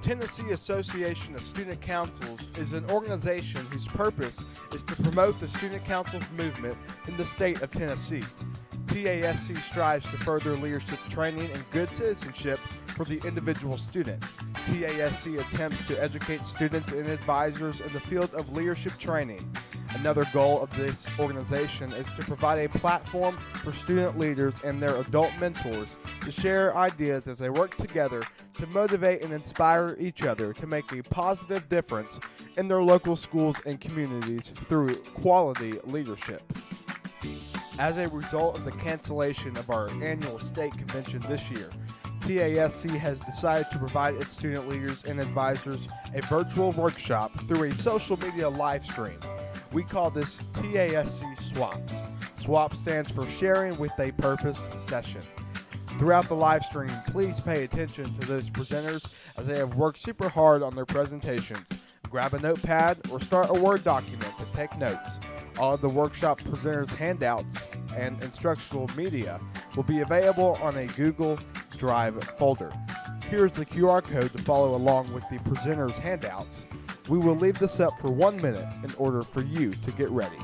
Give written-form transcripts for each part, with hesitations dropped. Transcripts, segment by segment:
Tennessee Association of Student Councils is an organization whose purpose is to promote the student council's movement in the state of Tennessee. TASC strives to further leadership training and good citizenship for the individual student. TASC attempts to educate students and advisors in the field of leadership training. Another goal of this organization is to provide a platform for student leaders and their adult mentors to share ideas as they work together to motivate and inspire each other to make a positive difference in their local schools and communities through quality leadership. As a result of the cancellation of our annual state convention this year, TASC has decided to provide its student leaders and advisors a virtual workshop through a social media live stream. We call this TASC SWAPS. SWAPS stands for Sharing with a Purpose Session. Throughout the live stream, please pay attention to those presenters as they have worked super hard on their presentations. Grab a notepad or start a Word document to take notes. All of the workshop presenters' handouts and instructional media will be available on a Google Drive folder. Here's the QR code to follow along with the presenters' handouts. We will leave this up for 1 minute in order for you to get ready.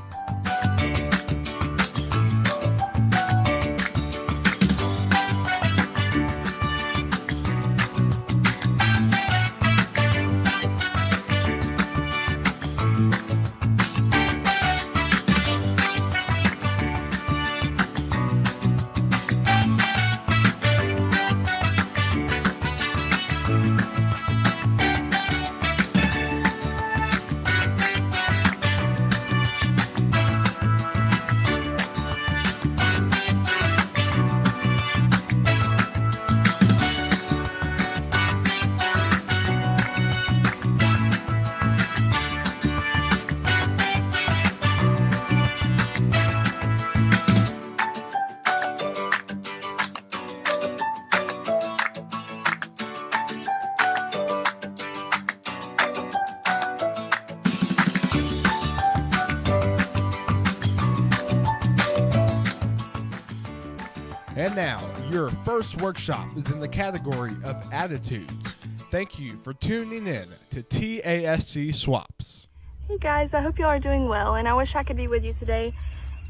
And now, your first workshop is in the category of attitudes. Thank you for tuning in to TASC SWAPS. Hey guys, I hope y'all are doing well, and I wish I could be with you today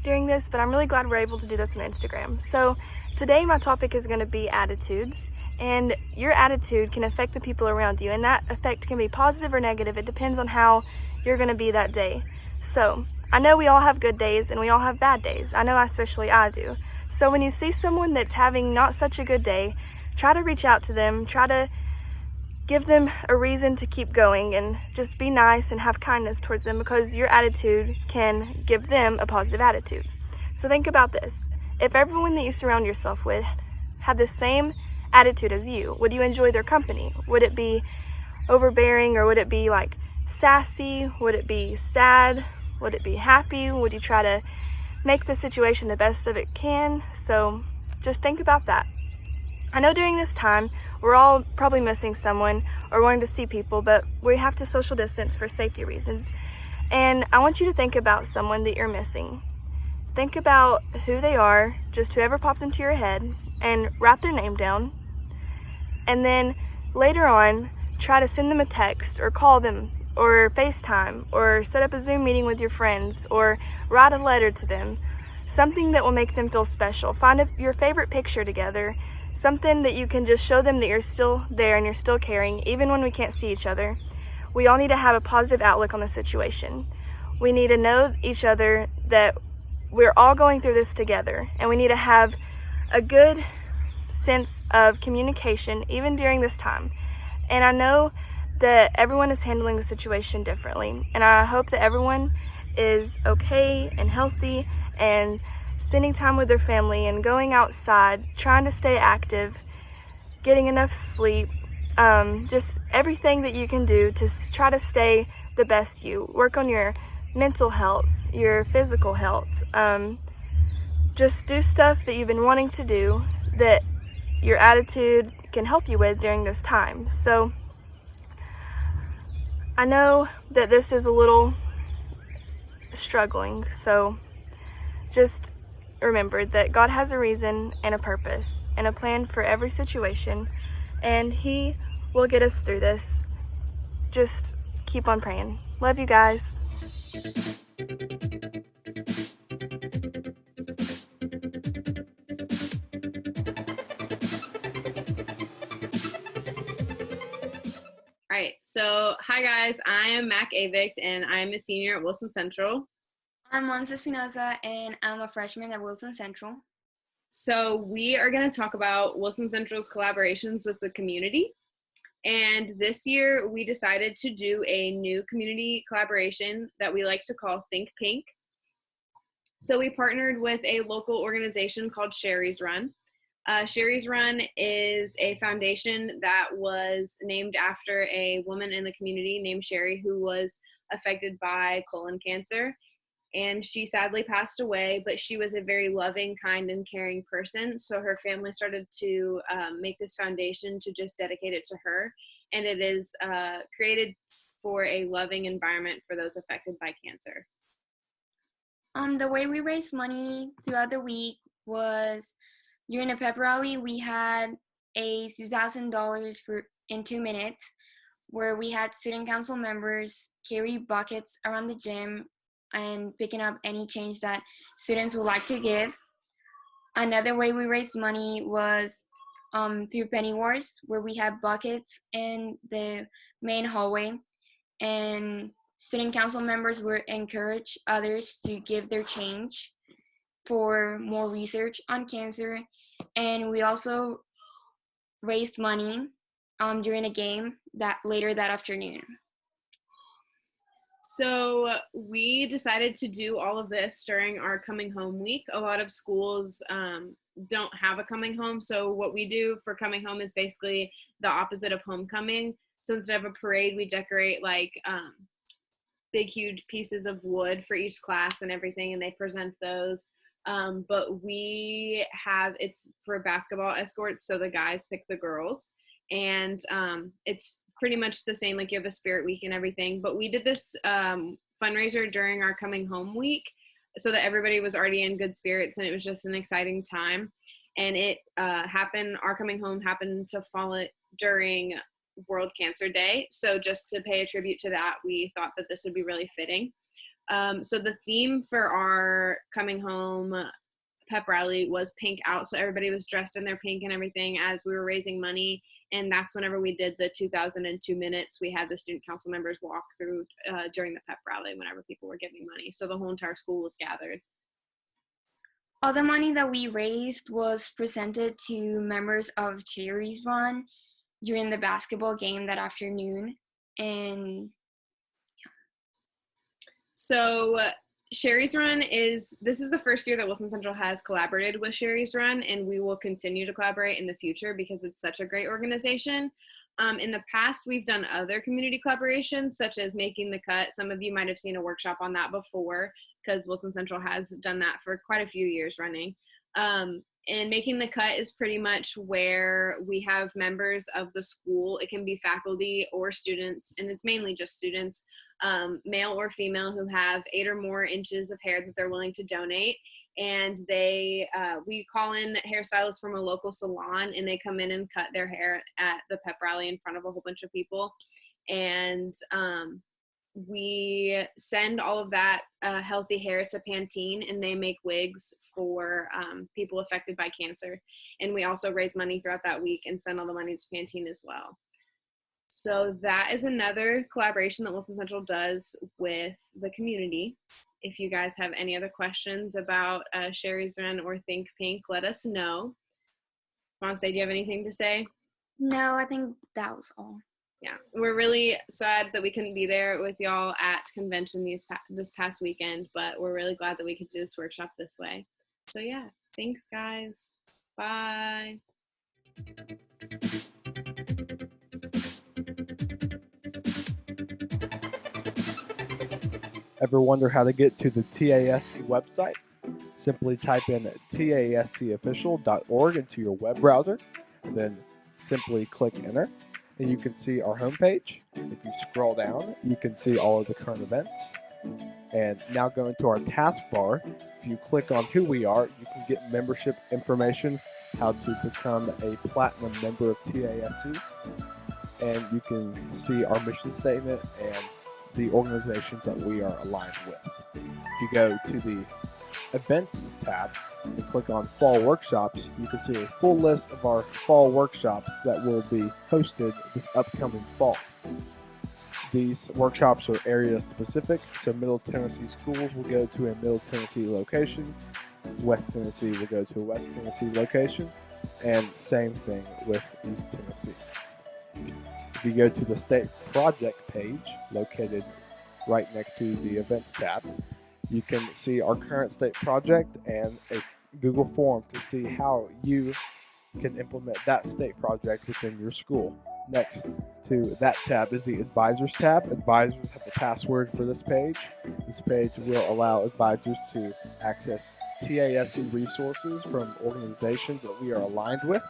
during this, but I'm really glad we're able to do this on Instagram. So today my topic is going to be attitudes, and your attitude can affect the people around you, and that effect can be positive or negative. It depends on how you're going to be that day. So I know we all have good days and we all have bad days. I know especially I do. So when you see someone that's having not such a good day, try to reach out to them, try to give them a reason to keep going, and just be nice and have kindness towards them, because your attitude can give them a positive attitude. So think about this. If everyone that you surround yourself with had the same attitude as you, would you enjoy their company? Would it be overbearing, or would it be like sassy? Would it be sad? Would it be happy? Would you try to make the situation the best of it can? So just think about that. I know during this time we're all probably missing someone or wanting to see people, but we have to social distance for safety reasons. And I want you to think about someone that you're missing. Think about who they are, just whoever pops into your head, and write their name down. And then later on, try to send them a text or call them or FaceTime, or set up a Zoom meeting with your friends, or write a letter to them. Something that will make them feel special. Find your favorite picture together, something that you can just show them that you're still there and you're still caring, even when we can't see each other. We all need to have a positive outlook on the situation. We need to know each other that we're all going through this together, and we need to have a good sense of communication even during this time. And I know that everyone is handling the situation differently, and I hope that everyone is okay and healthy and spending time with their family and going outside, trying to stay active, getting enough sleep, just everything that you can do to try to stay the best you. Work on your mental health, your physical health. Just do stuff that you've been wanting to do that your attitude can help you with during this time. So I know that this is a little struggling, so just remember that God has a reason and a purpose and a plan for every situation, and He will get us through this. Just keep on praying. Love you guys. All right, so hi guys, I am Mac Avix and I'm a senior at Wilson Central. I'm Monza Espinoza and I'm a freshman at Wilson Central. So we are going to talk about Wilson Central's collaborations with the community. And this year we decided to do a new community collaboration that we like to call Think Pink. So we partnered with a local organization called Sherry's Run. Sherry's Run is a foundation that was named after a woman in the community named Sherry who was affected by colon cancer. And she sadly passed away, but she was a very loving, kind, and caring person. So her family started to make this foundation to just dedicate it to her. And it is created for a loving environment for those affected by cancer. The way we raised money throughout the week was during a pep rally, we had a $2,000 in 2 minutes, where we had student council members carry buckets around the gym and picking up any change that students would like to give. Another way we raised money was through Penny Wars, where we had buckets in the main hallway, and student council members would encourage others to give their change for more research on cancer. And we also raised money during a game later that afternoon. So we decided to do all of this during our coming home week. A lot of schools don't have a coming home. So what we do for coming home is basically the opposite of homecoming. So instead of a parade, we decorate like big, huge pieces of wood for each class and everything, and they present those. But it's for basketball escorts, so the guys pick the girls. And it's pretty much the same, like you have a spirit week and everything. But we did this fundraiser during our coming home week so that everybody was already in good spirits, and it was just an exciting time. And it our coming home happened to fall during World Cancer Day. So just to pay a tribute to that, we thought that this would be really fitting. So the theme for our coming home pep rally was pink out. So everybody was dressed in their pink and everything as we were raising money. And that's whenever we did the 2002 minutes, we had the student council members walk through during the pep rally whenever people were giving money. So the whole entire school was gathered. All the money that we raised was presented to members of Sherry's Run during the basketball game that afternoon. And so Sherry's Run this is the first year that Wilson Central has collaborated with Sherry's Run, and we will continue to collaborate in the future because it's such a great organization. In the past, we've done other community collaborations, such as Making the Cut. Some of you might have seen a workshop on that before, because Wilson Central has done that for quite a few years running. And Making the Cut is pretty much where we have members of the school. It can be faculty or students, and it's mainly just students, male or female, who have 8 or more inches of hair that they're willing to donate. And we call in hairstylists from a local salon, and they come in and cut their hair at the pep rally in front of a whole bunch of people. And we send all of that healthy hair to Pantene, and they make wigs for people affected by cancer. And we also raise money throughout that week and send all the money to Pantene as well. So that is another collaboration that Wilson Central does with the community. If you guys have any other questions about Sherry's Run or Think Pink, let us know. Monse, do you have anything to say? No, I think that was all. Yeah, we're really sad that we couldn't be there with y'all at convention this past weekend, but we're really glad that we could do this workshop this way. So yeah, thanks guys. Bye. Ever wonder how to get to the TASC website? Simply type in tascofficial.org into your web browser, and then simply click enter. And you can see our homepage. If you scroll down, you can see all of the current events. And now going to our taskbar, if you click on who we are, you can get membership information, how to become a platinum member of TASC. and you can see our mission statement and the organizations that we are aligned with. If you go to the Events tab and click on Fall Workshops, you can see a full list of our fall workshops that will be hosted this upcoming fall. These workshops are area specific, so Middle Tennessee schools will go to a Middle Tennessee location, West Tennessee will go to a West Tennessee location, and same thing with East Tennessee. If you go to the state project page located right next to the Events tab, you can see our current state project and a Google form to see how you can implement that state project within your school. Next to that tab is the Advisors tab. Advisors have the password for this page. This page will allow advisors to access TASC resources from organizations that we are aligned with,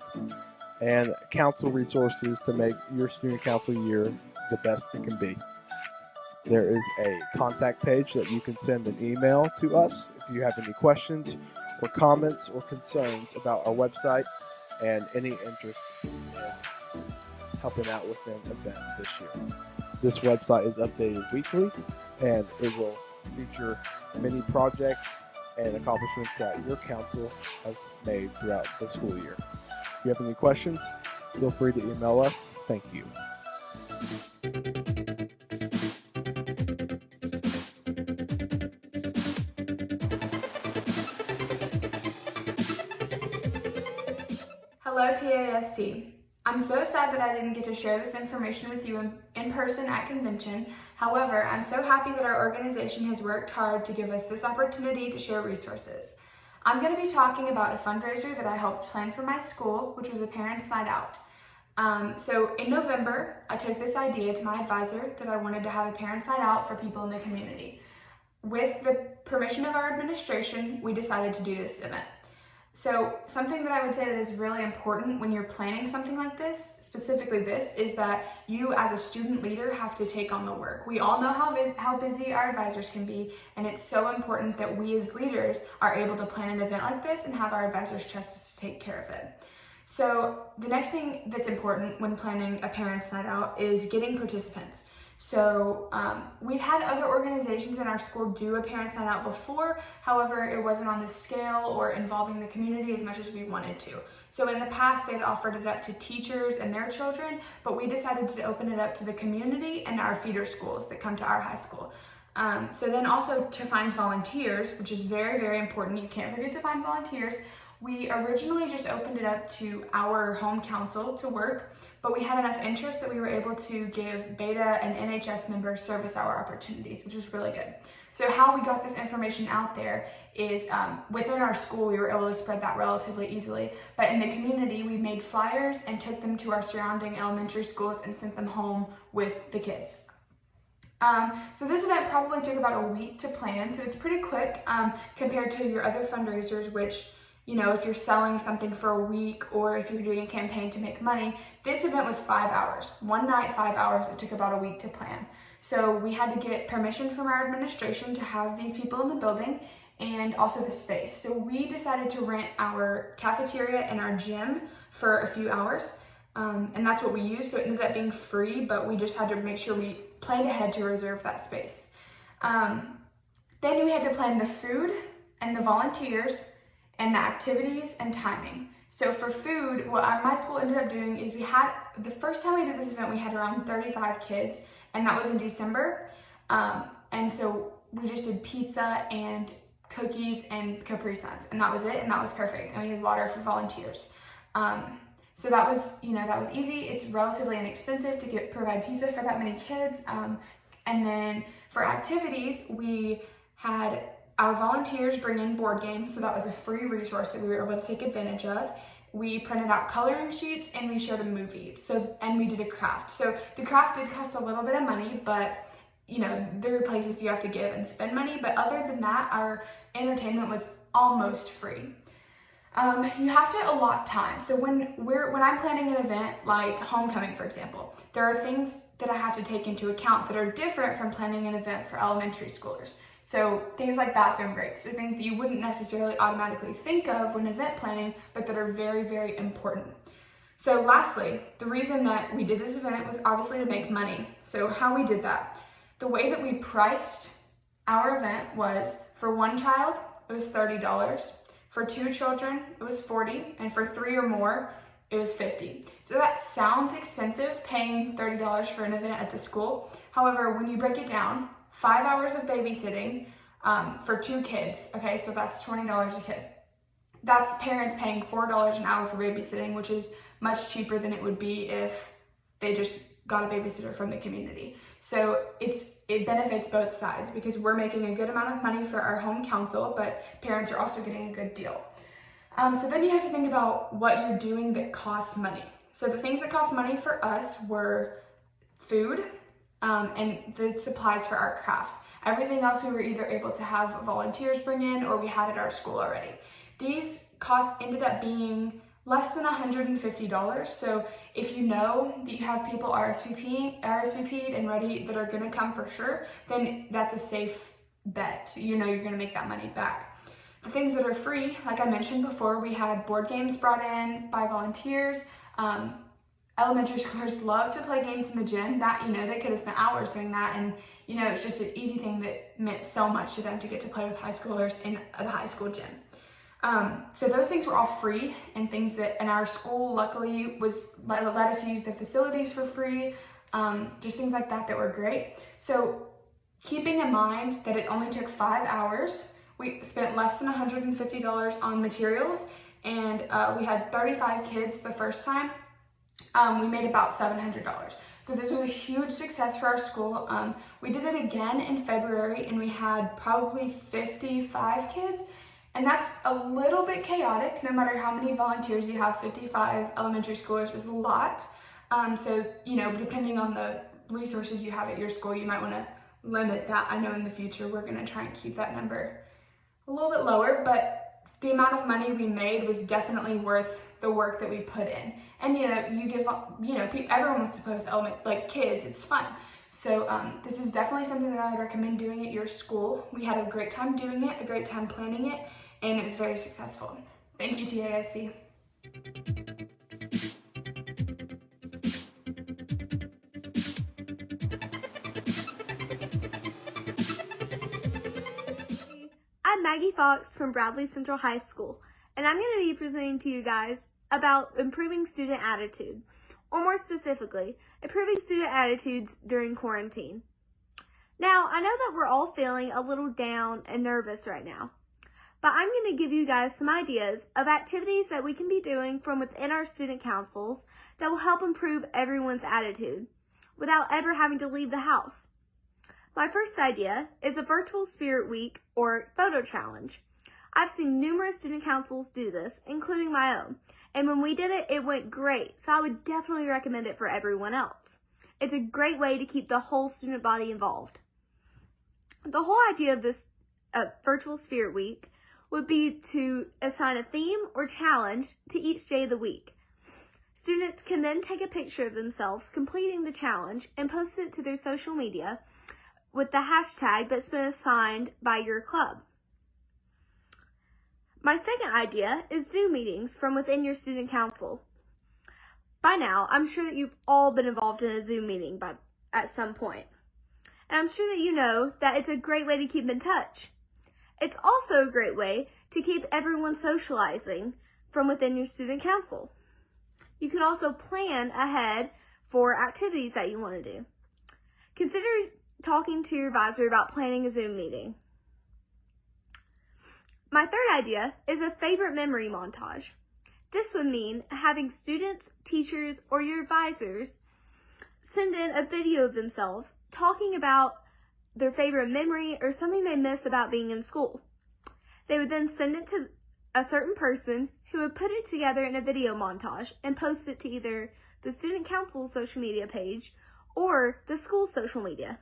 and council resources to make your student council year the best it can be. There is a contact page that you can send an email to us if you have any questions or comments or concerns about our website and any interest in helping out with an event this year. This website is updated weekly, and it will feature many projects and accomplishments that your council has made throughout the school year. If you have any questions, feel free to email us. Thank you. Hello TASC. I'm so sad that I didn't get to share this information with you in person at convention. However, I'm so happy that our organization has worked hard to give us this opportunity to share resources. I'm going to be talking about a fundraiser that I helped plan for my school, which was a Parents' Night Out. So in November, I took this idea to my advisor that I wanted to have a Parents' Night Out for people in the community. With the permission of our administration, we decided to do this event. So something that I would say that is really important when you're planning something like this, specifically this, is that you as a student leader have to take on the work. We all know how busy our advisors can be, and it's so important that we as leaders are able to plan an event like this and have our advisors trust us to take care of it. So the next thing that's important when planning a Parents' Night Out is getting participants. So we've had other organizations in our school do a Parents' Night Out before, however, it wasn't on this scale or involving the community as much as we wanted to. So in the past, they'd offered it up to teachers and their children, but we decided to open it up to the community and our feeder schools that come to our high school. So then also to find volunteers, which is very, very important. You can't forget to find volunteers. We originally just opened it up to our home council to work, but we had enough interest that we were able to give Beta and NHS members service hour opportunities, which was really good. So how we got this information out there is within our school, we were able to spread that relatively easily, but in the community, we made flyers and took them to our surrounding elementary schools and sent them home with the kids. So this event probably took about a week to plan, so it's pretty quick compared to your other fundraisers, which, you know, if you're selling something for a week or if you're doing a campaign to make money, this event was 5 hours. One night, 5 hours, it took about a week to plan. So we had to get permission from our administration to have these people in the building and also the space. So we decided to rent our cafeteria and our gym for a few hours. And that's what we used. So it ended up being free, but we just had to make sure we planned ahead to reserve that space. Then we had to plan the food and the volunteers and the activities and timing. So for food, what my school ended up doing is the first time we did this event, we had around 35 kids, and that was in December. And so we just did pizza and cookies and Capri Suns, and that was it, and that was perfect. And we had water for volunteers. So that was easy. It's relatively inexpensive to provide pizza for that many kids. And then for activities, we had our volunteers bring in board games, so that was a free resource that we were able to take advantage of. We printed out coloring sheets and we showed a movie. And we did a craft. So the craft did cost a little bit of money, but you know, there are places you have to give and spend money. But other than that, our entertainment was almost free. You have to allot time. So when I'm planning an event like homecoming, for example, there are things that I have to take into account that are different from planning an event for elementary schoolers. So things like bathroom breaks, or things that you wouldn't necessarily automatically think of when event planning, but that are very, very important. So lastly, the reason that we did this event was obviously to make money. So how we did that, the way that we priced our event was for one child, it was $30. For two children, it was $40. And for three or more, it was $50. So that sounds expensive, paying $30 for an event at the school. However, when you break it down, 5 hours of babysitting for two kids, okay, so that's $20 a kid. That's parents paying $4 an hour for babysitting, which is much cheaper than it would be if they just got a babysitter from the community. So it benefits both sides because we're making a good amount of money for our home council, but parents are also getting a good deal. So then you have to think about what you're doing that costs money. So the things that cost money for us were food and the supplies for our crafts. Everything else we were either able to have volunteers bring in or we had at our school already. These costs ended up being less than $150. So if you know that you have people RSVP'd and ready that are gonna come for sure, then that's a safe bet. You know you're gonna make that money back. The things that are free, like I mentioned before, we had board games brought in by volunteers. Elementary schoolers love to play games in the gym. That, you know, they could have spent hours doing that, and you know, it's just an easy thing that meant so much to them to get to play with high schoolers in the high school gym. So those things were all free, and things that in our school luckily let us use the facilities for free, just things like that were great. So keeping in mind that it only took 5 hours, we spent less than $150 on materials, and we had 35 kids the first time. We made about $700. So this was a huge success for our school. We did it again in February, and we had probably 55 kids. And that's a little bit chaotic. No matter how many volunteers you have, 55 elementary schoolers is a lot. So, you know, depending on the resources you have at your school, you might want to limit that. I know in the future we're going to try and keep that number a little bit lower, but the amount of money we made was definitely worth the work that we put in. And, you know, everyone wants to play with kids. It's fun. So this is definitely something that I would recommend doing at your school. We had a great time doing it, a great time planning it, and it was very successful. Thank you, TASC. I'm Maggie Fox from Bradley Central High School, and I'm going to be presenting to you guys about improving student attitude, or more specifically, improving student attitudes during quarantine. Now, I know that we're all feeling a little down and nervous right now, but I'm going to give you guys some ideas of activities that we can be doing from within our student councils that will help improve everyone's attitude without ever having to leave the house. My first idea is a virtual spirit week or photo challenge. I've seen numerous student councils do this, including my own, and when we did it, it went great, so I would definitely recommend it for everyone else. It's a great way to keep the whole student body involved. The whole idea of this virtual spirit week would be to assign a theme or challenge to each day of the week. Students can then take a picture of themselves completing the challenge and post it to their social media with the hashtag that's been assigned by your club. My second idea is Zoom meetings from within your student council. By now, I'm sure that you've all been involved in a Zoom meeting at some point. And I'm sure that you know that it's a great way to keep in touch. It's also a great way to keep everyone socializing from within your student council. You can also plan ahead for activities that you want to do. Consider talking to your advisor about planning a Zoom meeting. My third idea is a favorite memory montage. This would mean having students, teachers, or your advisors send in a video of themselves talking about their favorite memory or something they miss about being in school. They would then send it to a certain person who would put it together in a video montage and post it to either the student council's social media page or the school's social media.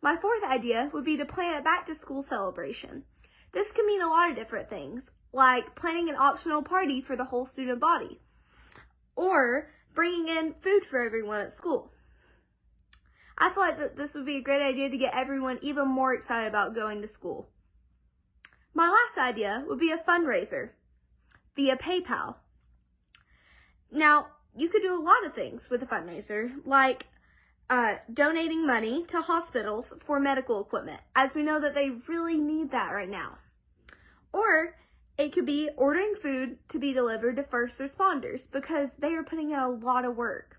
My fourth idea would be to plan a back to school celebration. This can mean a lot of different things, like planning an optional party for the whole student body, or bringing in food for everyone at school. I feel like that this would be a great idea to get everyone even more excited about going to school. My last idea would be a fundraiser via PayPal. Now, you could do a lot of things with a fundraiser, like donating money to hospitals for medical equipment, as we know that they really need that right now. Or it could be ordering food to be delivered to first responders because they are putting in a lot of work.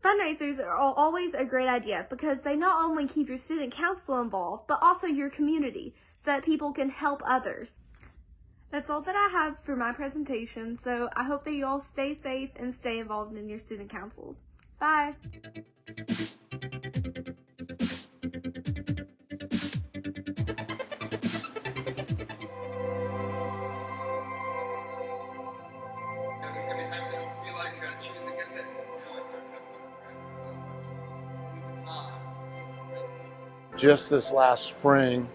Fundraisers are always a great idea because they not only keep your student council involved, but also your community so that people can help others. That's all that I have for my presentation, so I hope that you all stay safe and stay involved in your student councils. Bye! Just this last spring,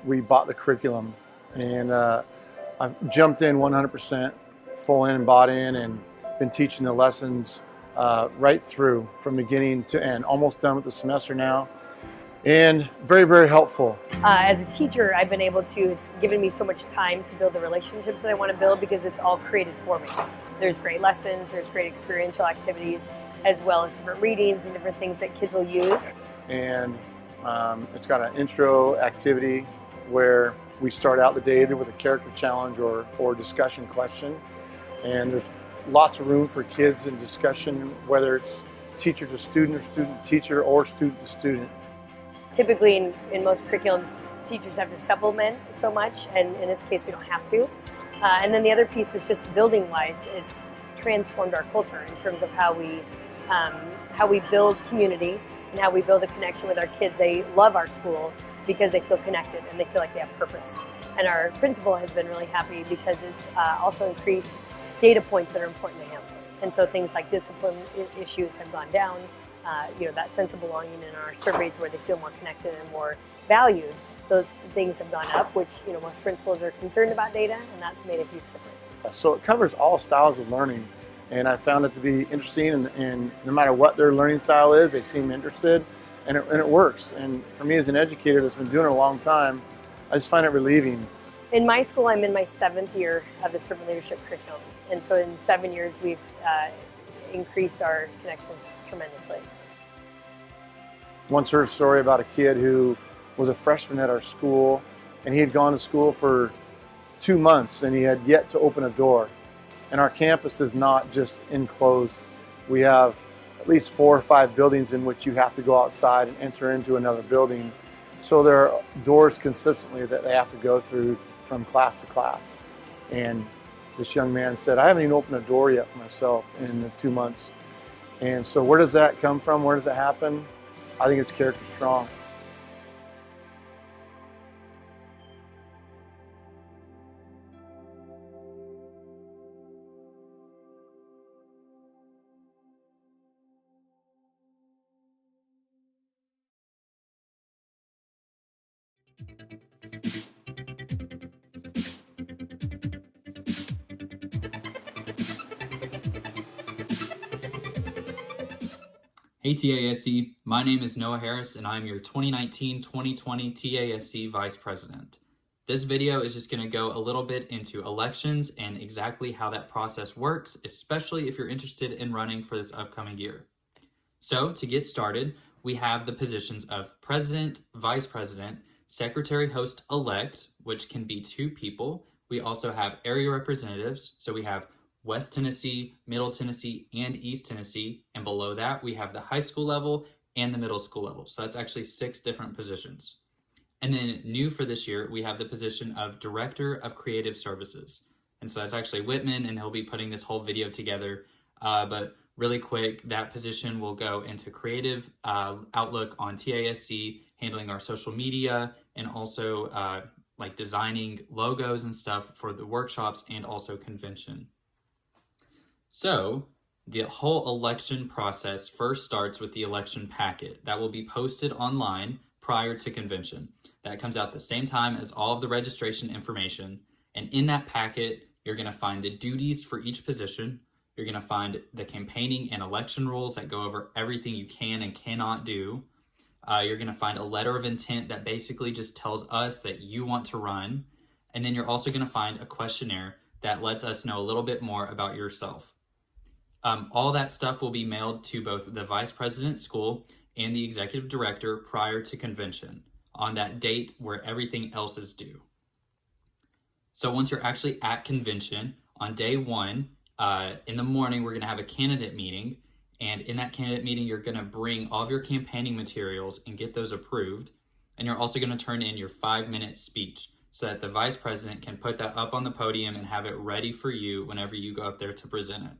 we bought the curriculum, and I've jumped in 100%, full in and bought in, and been teaching the lessons right through from beginning to end. Almost done with the semester now, and very, very helpful. As a teacher, I've been able to, it's given me so much time to build the relationships that I want to build because it's all created for me. There's great lessons, there's great experiential activities, as well as different readings and different things that kids will use. And it's got an intro activity where we start out the day either with a character challenge or discussion question. And there's lots of room for kids in discussion, whether it's teacher to student or student to teacher or student to student. Typically in most curriculums, teachers have to supplement so much, and in this case we don't have to. And then the other piece is just building wise, it's transformed our culture in terms of how we build community and how we build a connection with our kids. They love our school because they feel connected and they feel like they have purpose. And our principal has been really happy because it's also increased data points that are important to him. And so things like discipline issues have gone down, that sense of belonging in our surveys where they feel more connected and more valued. Those things have gone up, which most principals are concerned about data, and that's made a huge difference. So it covers all styles of learning. And I found it to be interesting, and no matter what their learning style is, they seem interested, and it works. And for me as an educator that's been doing it a long time, I just find it relieving. In my school, I'm in my 7th year of the servant leadership curriculum. And so in 7 years, we've increased our connections tremendously. Once heard a story about a kid who was a freshman at our school, and he had gone to school for 2 months, and he had yet to open a door. And our campus is not just enclosed. We have at least 4 or 5 buildings in which you have to go outside and enter into another building. So there are doors consistently that they have to go through from class to class. And this young man said, I haven't even opened a door yet for myself in the 2 months. And so where does that come from? Where does it happen? I think it's character strong. Hey TASC, my name is Noah Harris and I'm your 2019-2020 TASC Vice President. This video is just going to go a little bit into elections and exactly how that process works, especially if you're interested in running for this upcoming year. So to get started, we have the positions of President, Vice President, Secretary Host-Elect, which can be 2 people. We also have area representatives, so we have West Tennessee, Middle Tennessee, and East Tennessee. And below that, we have the high school level and the middle school level. So that's actually 6 different positions. And then new for this year, we have the position of Director of Creative Services. And so that's actually Whitman, and he'll be putting this whole video together. But really quick, that position will go into creative outlook on TASC, handling our social media, and also like designing logos and stuff for the workshops and also convention. So the whole election process first starts with the election packet that will be posted online prior to convention. That comes out the same time as all of the registration information. And in that packet, you're going to find the duties for each position. You're going to find the campaigning and election rules that go over everything you can and cannot do. You're going to find a letter of intent that basically just tells us that you want to run. And then you're also going to find a questionnaire that lets us know a little bit more about yourself. All that stuff will be mailed to both the vice president school and the executive director prior to convention on that date where everything else is due. So once you're actually at convention, on day one, in the morning, we're going to have a candidate meeting. And in that candidate meeting, you're going to bring all of your campaigning materials and get those approved. And you're also going to turn in your 5-minute speech so that the vice president can put that up on the podium and have it ready for you whenever you go up there to present it.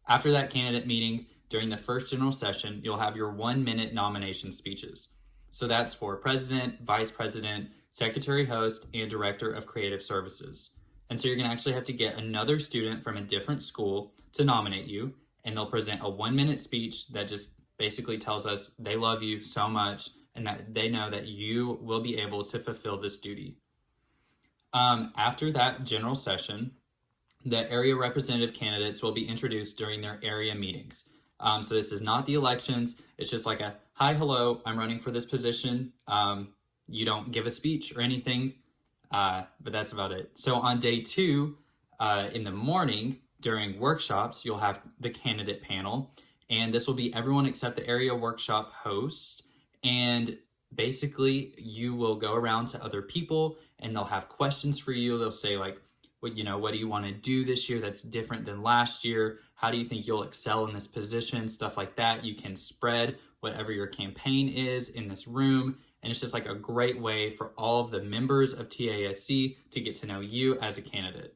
After that candidate meeting, during the first general session, you'll have your 1-minute nomination speeches. So that's for president, vice president, secretary host, and director of creative services. And so you're going to actually have to get another student from a different school to nominate you, and they'll present a 1-minute speech that just basically tells us they love you so much and that they know that you will be able to fulfill this duty. After that general session, the area representative candidates will be introduced during their area meetings. So this is not the elections. It's just like a, hi, hello, I'm running for this position. You don't give a speech or anything, but that's about it. So on day 2, in the morning, during workshops, you'll have the candidate panel, and this will be everyone except the area workshop host. And basically, you will go around to other people, and they'll have questions for you. They'll say like, what do you want to do this year that's different than last year? How do you think you'll excel in this position? Stuff like that. You can spread whatever your campaign is in this room. And it's just like a great way for all of the members of TASC to get to know you as a candidate.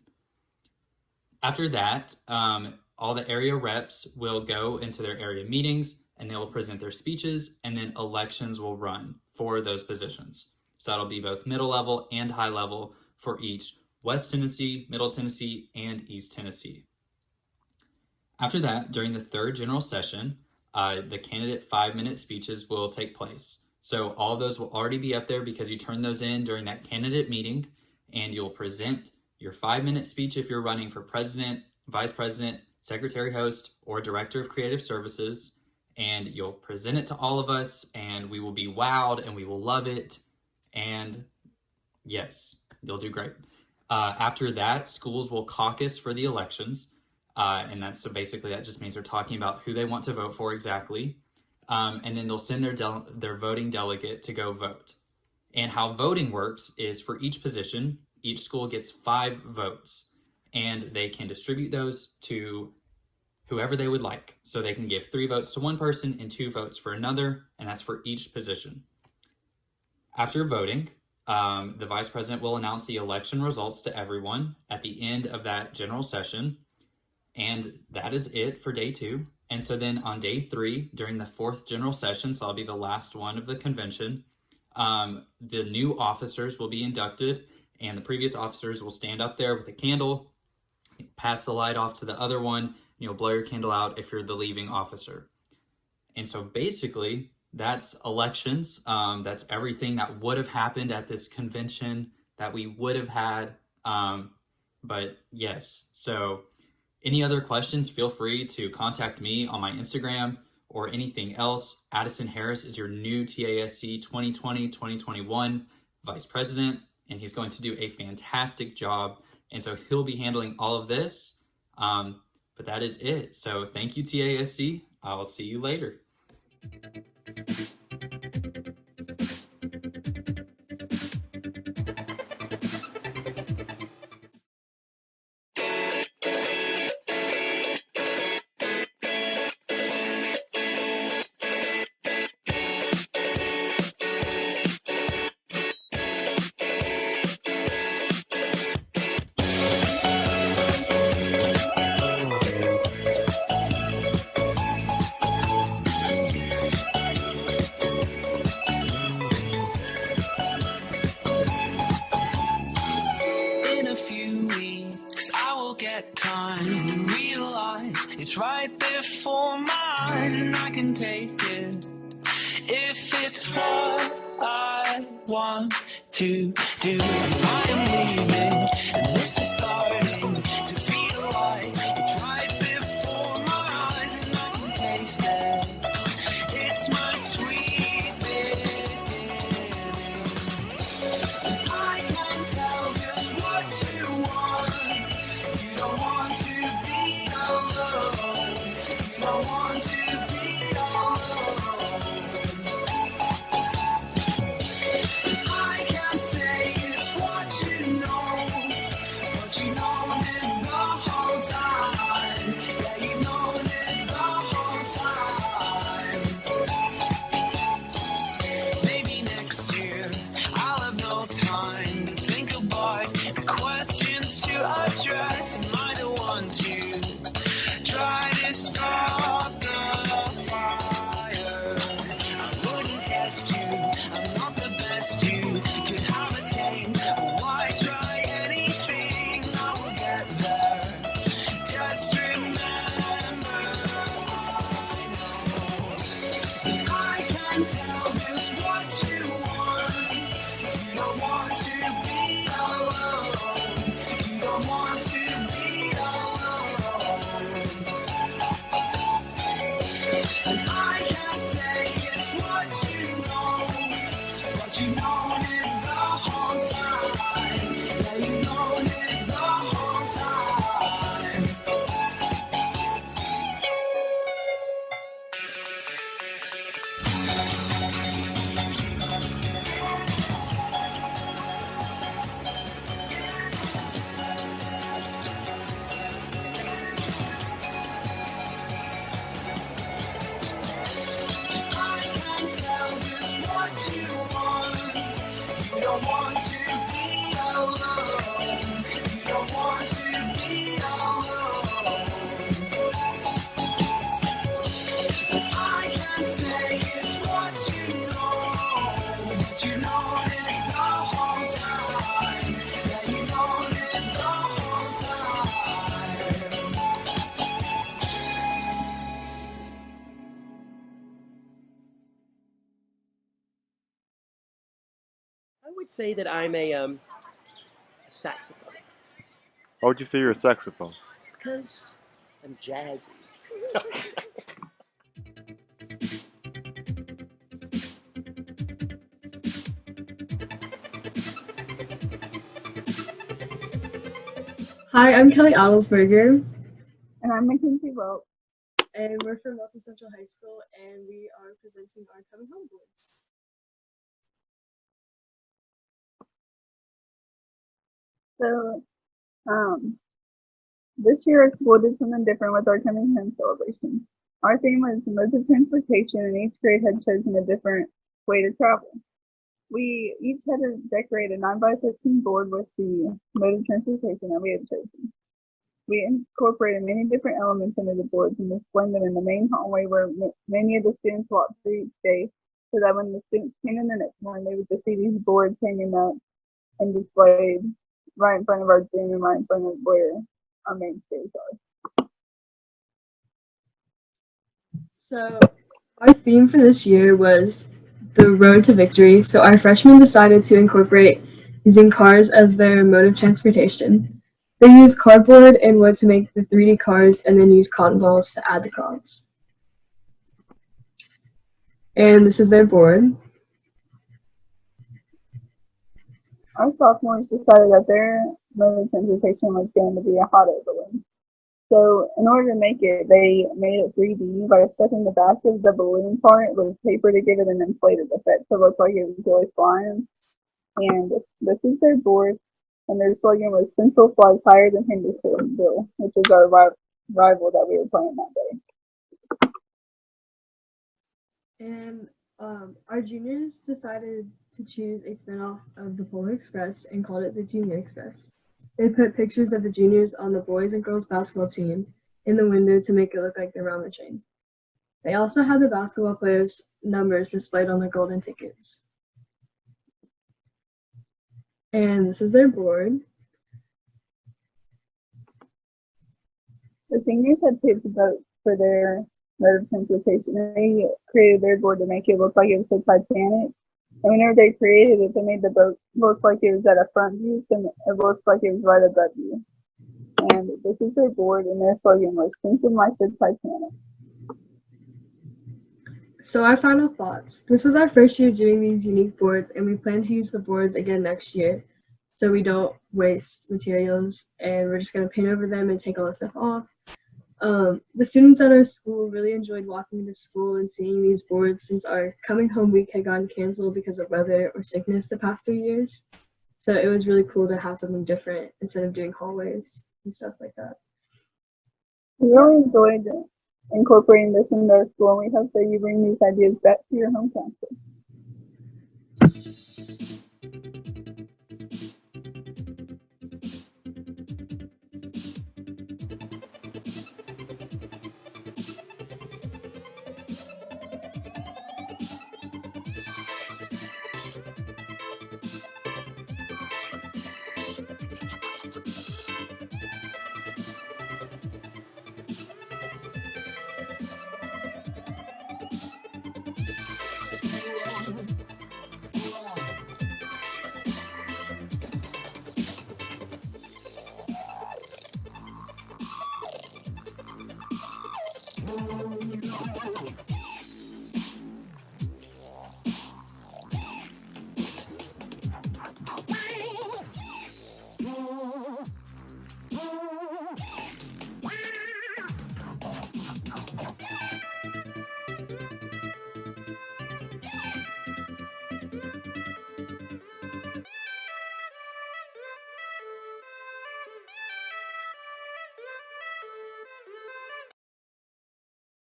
After that, all the area reps will go into their area meetings and they will present their speeches, and then elections will run for those positions. So that'll be both middle level and high level for each West Tennessee, Middle Tennessee, and East Tennessee. After that, during the third general session, the candidate 5-minute speeches will take place. So all of those will already be up there because you turn those in during that candidate meeting, and you'll present your 5-minute speech if you're running for president, vice president, secretary host, or director of creative services, and you'll present it to all of us, and we will be wowed and we will love it. And yes, you'll do great. After that, schools will caucus for the elections. And that's so basically that just means they're talking about who they want to vote for exactly. And then they'll send their voting delegate to go vote. And how voting works is for each position, each school gets 5 votes, and they can distribute those to whoever they would like. So they can give 3 votes to one person and 2 votes for another, and that's for each position. After voting, the vice president will announce the election results to everyone at the end of that general session. And that is it for day 2. And so then on day 3, during the 4th general session, so I'll be the last one of the convention, the new officers will be inducted, and the previous officers will stand up there with a candle, pass the light off to the other one, and you'll blow your candle out if you're the leaving officer. And so basically, that's elections. That's everything that would have happened at this convention that we would have had. But yes, so any other questions, feel free to contact me on my Instagram or anything else. Addison Harris is your new TASC 2020-2021 vice president, and he's going to do a fantastic job. And so he'll be handling all of this. But that is it. So thank you, TASC. I'll see you later. Time to realize it's right before my eyes, and I can take it if it's what I want to do. I am leaving, and this is starting to feel like it's right before my eyes, and I can taste it. It's my sweet beginning, and I can tell just what you want. to start the fire. I wouldn't test you, I'm not the best you could have attained. Why try anything? I will get there. Just remember, I can tell just what you want. You don't want to be alone. You don't want to be alone. And I can say it's what you know, but you known it the whole time. Yeah, you known it the whole time. I can tell just what you want. You don't want to be alone. You don't want to be alone. I can say it's what you know, but you know it the whole time. Yeah, you know it the whole time. I would say that I'm a saxophone Why would you say you're a saxophone? because I'm jazzy. Hi, I'm Kelly Adelsberger, And I'm Mackenzie Welch. and we're from Wilson Central High School, and we are presenting our coming home boards. So, this year our school did something different with our coming home celebration. Our theme was modes of transportation, and each grade had chosen a different way to travel. We each had to decorate a 9x15 board with the mode of transportation that we had chosen. We incorporated many different elements into the boards and displayed them in the main hallway where many of the students walked through each day, so that when the students came in the next morning, they would just see these boards hanging up and displayed right in front of our gym and right in front of where our main stairs are. So, our theme for this year was the road to victory. So, our freshmen decided to incorporate using cars as their mode of transportation. They used cardboard and wood to make the 3D cars, and then used cotton balls to add the clouds. And this is their board. Our sophomores decided that their mode of transportation was going to be a hot air balloon. So in order to make it, they made it 3D by stuffing the back of the balloon part with paper to give it an inflated effect to look like it was really flying. And this is their board, and their slogan was "Central flies higher than Hendersonville," which is our rival that we were playing that day. And our juniors decided to choose a spinoff of the Polar Express and called it the Junior Express. They put pictures of the juniors on the boys and girls basketball team in the window to make it look like they're on the train. They also had the basketball players' numbers displayed on the golden tickets. And this is their board. The seniors had picked boats for their mode of transportation. They created their board to make it look like it was the Titanic. And whenever they created it, they made the boat look like it was at a front view, so it looked like it was right above you. And this is their board, and their slogan was "Thinking like the Titanic." So our final thoughts. This was our first year doing these unique boards, and we plan to use the boards again next year so we don't waste materials, and we're just going to paint over them and take all the stuff off. The students at our school really enjoyed walking to school and seeing these boards since our coming home week had gotten canceled because of weather or sickness the past 3 years. So it was really cool to have something different instead of doing hallways and stuff like that. We really enjoyed incorporating this into our school, and we hope that you bring these ideas back to your home council.